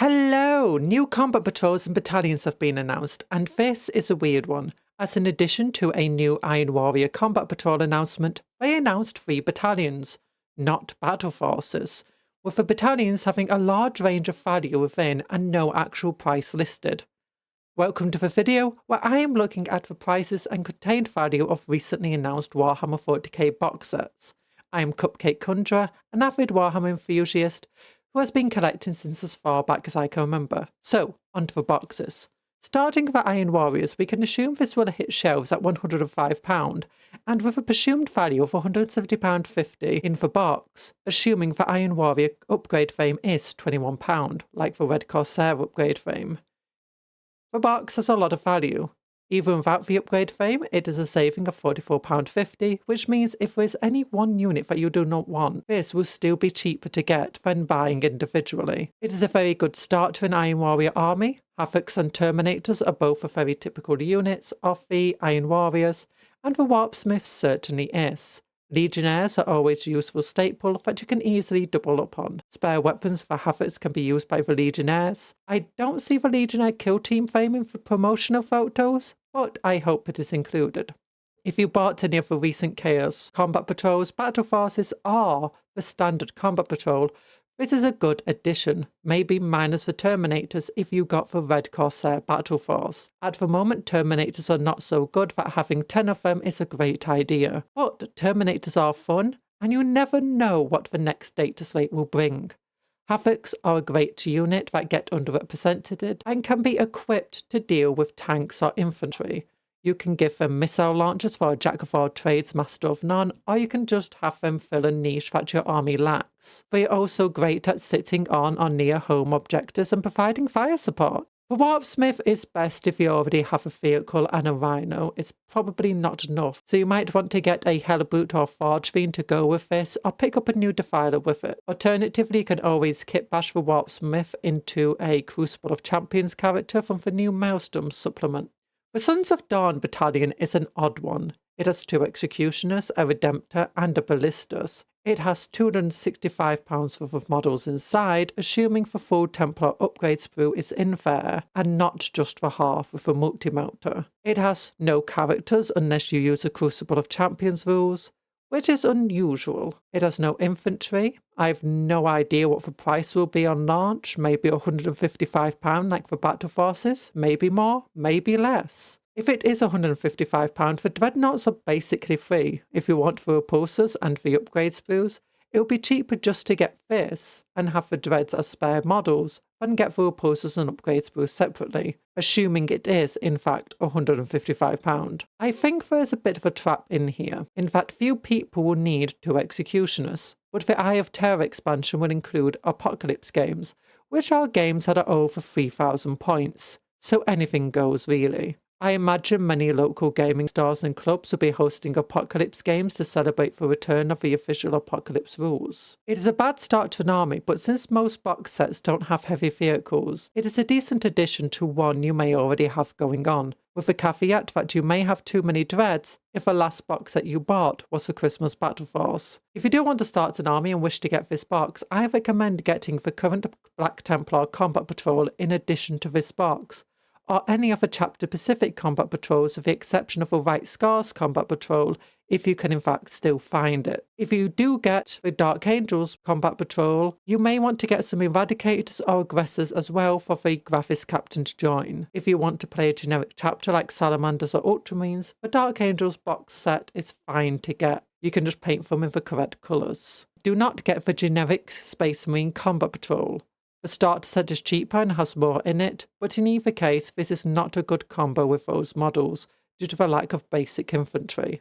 Hello! New combat patrols and battalions have been announced, and this is a weird one, as in addition to a new Iron Warrior combat patrol announcement, they announced 3 battalions, not battle forces, with the battalions having a large range of value within and no actual price listed. Welcome to the video, where I am looking at the prices and contained value of recently announced Warhammer 40k box sets. I am Cupcake Conjuror, an avid Warhammer enthusiast, who has been collecting since as far back as I can remember. So, onto the boxes. Starting with the Iron Warriors, we can assume this will hit shelves at £105, and with a presumed value of £170.50 in the box, assuming the Iron Warrior upgrade frame is £21, like the Red Corsair upgrade frame. The box has a lot of value. Even without the upgrade frame, it is a saving of £44.50, which means if there's any one unit that you do not want, this will still be cheaper to get than buying individually. It is a very good start to an Iron Warrior army. Havocs and Terminators are both the very typical units of the Iron Warriors, and the Warpsmith certainly is. Legionnaires are always a useful staple that you can easily double up on. Spare weapons for Havocs can be used by the Legionnaires. I don't see the Legionnaire kill team framing for promotional photos, but I hope it is included. If you bought any of the recent Chaos Combat Patrols, Battle Forces, or the Standard Combat Patrol, this is a good addition, maybe minus the Terminators if you got the Red Corsair Battle Force. At the moment, Terminators are not so good that having 10 of them is a great idea. But Terminators are fun, and you never know what the next data slate will bring. Havocs are a great unit that get underrepresented and can be equipped to deal with tanks or infantry. You can give them missile launchers for a jack of all trades, master of none, or you can just have them fill a niche that your army lacks. They are also great at sitting on or near home objectives and providing fire support. The Warpsmith is best if you already have a vehicle and a rhino. It's probably not enough, so you might want to get a Hellbrute or Forge Fiend to go with this, or pick up a new Defiler with it. Alternatively, you can always kit bash the Warpsmith into a Crucible of Champions character from the new Milestone supplement. The Sons of Dawn battalion is an odd one. It has 2 Executioners, a Redemptor, and a Ballistus. It has £265 worth of models inside, assuming the full Templar upgrade sprue is in there, and not just for half with a multi-mounter. It has no characters unless you use a Crucible of Champions rules, which is unusual. It has no infantry. I have no idea what the price will be on launch, maybe £155 like for Battle Forces, maybe more, maybe less. If it is £155, the Dreadnoughts are basically free. If you want the repulsors and the upgrade sprues, it will be cheaper just to get this and have the Dreads as spare models than get the repulsors and upgrade sprues separately, assuming it is, in fact, £155. I think there is a bit of a trap in here, in that few people will need 2 Executioners, but the Eye of Terror expansion will include Apocalypse games, which are games that are over 3,000 points, so anything goes really. I imagine many local gaming stores and clubs will be hosting Apocalypse games to celebrate the return of the official Apocalypse rules. It is a bad start to an army, but since most box sets don't have heavy vehicles, it is a decent addition to one you may already have going on, with the caveat that you may have too many Dreads if the last box set you bought was a Christmas Battle Force. If you do want to start an army and wish to get this box, I recommend getting the current Black Templar Combat Patrol in addition to this box, or any other chapter-specific combat patrols with the exception of the White Scars combat patrol, if you can in fact still find it. If you do get the Dark Angels combat patrol, you may want to get some Eradicators or Aggressors as well for the Graphis Captain to join. If you want to play a generic chapter like Salamanders or Ultramarines, the Dark Angels box set is fine to get. You can just paint them in the correct colours. Do not get the generic Space Marine combat patrol. The starter set is cheaper and has more in it, but in either case this is not a good combo with those models due to the lack of basic infantry.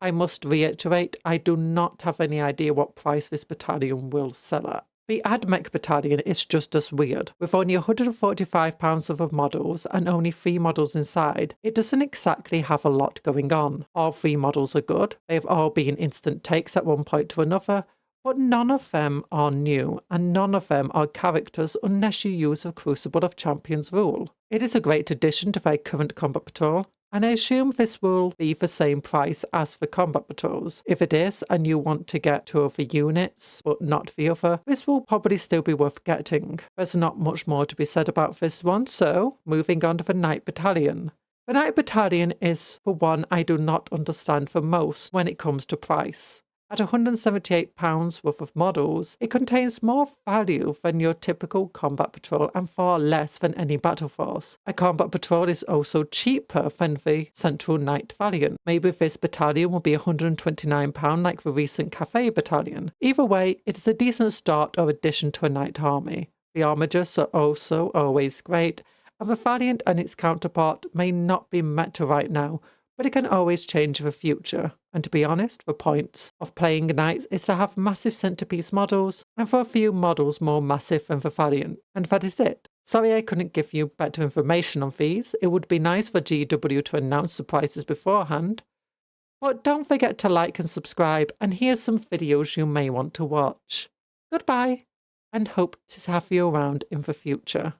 I must reiterate, I do not have any idea what price this battalion will sell at. The Admech battalion is just as weird. With only £145 worth of models and only 3 models inside, it doesn't exactly have a lot going on. All 3 models are good, they have all been instant takes at one point or another, but none of them are new, and none of them are characters unless you use a Crucible of Champions rule. It is a great addition to their current combat patrol. and I assume this will be the same price as for combat patrols. If it is, and you want to get 2 of the units, but not the other, this will probably still be worth getting. There's not much more to be said about this one, so moving on to the Knight Battalion. The Knight Battalion is the one I do not understand the most when it comes to price. At £178 worth of models, it contains more value than your typical combat patrol and far less than any battle force. A combat patrol is also cheaper than the Central Knight Valiant. Maybe this battalion will be £129 like the recent Cafe Battalion. Either way, it is a decent start or addition to a Knight army. The armigers are also always great, and the Valiant and its counterpart may not be meta right now, but it can always change in the future. And to be honest, the point of playing Knights is to have massive centerpiece models, and for a few models more massive than the Valiant. And that is it. Sorry I couldn't give you better information on these. It would be nice for GW to announce the prices beforehand. But don't forget to like and subscribe, and here's some videos you may want to watch. Goodbye, and hope to have you around in the future.